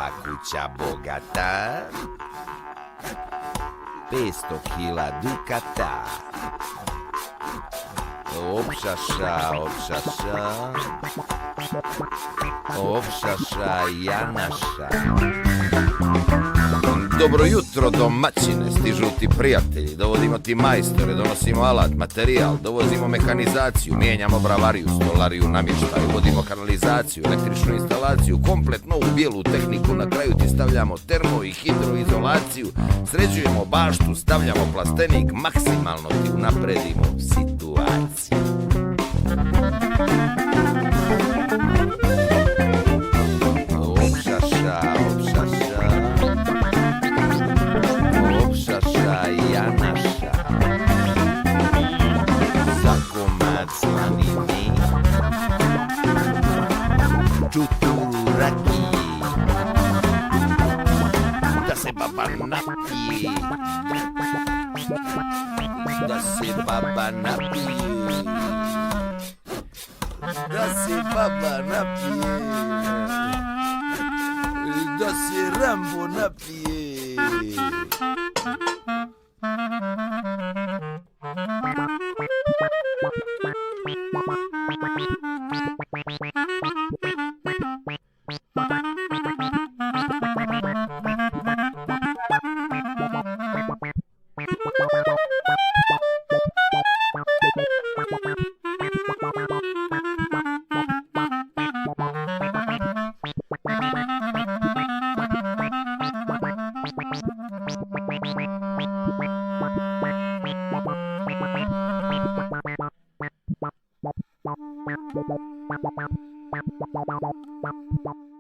Ova kuća bogata, 500 kila dukata. Opšaša, opšaša, opšaša Janaša. Dobro jutro domaćine, stižu ti prijatelji, dovodimo ti majstore, donosimo alat, materijal, dovozimo mehanizaciju, mijenjamo bravariju, stolariju, namještaj, uvodimo kanalizaciju, električnu instalaciju, komplet novu bijelu tehniku, na kraju ti stavljamo termo i hidroizolaciju, sređujemo baštu, stavljamo plastenik, maksimalno ti unapredimo situaciju. Opšaša, opšaša, opšaša Janaša. Za komad slanini, čuturu rakiji, da se baba napije, da se baba napije, da se baba napije, da se Rambo napije. Bye.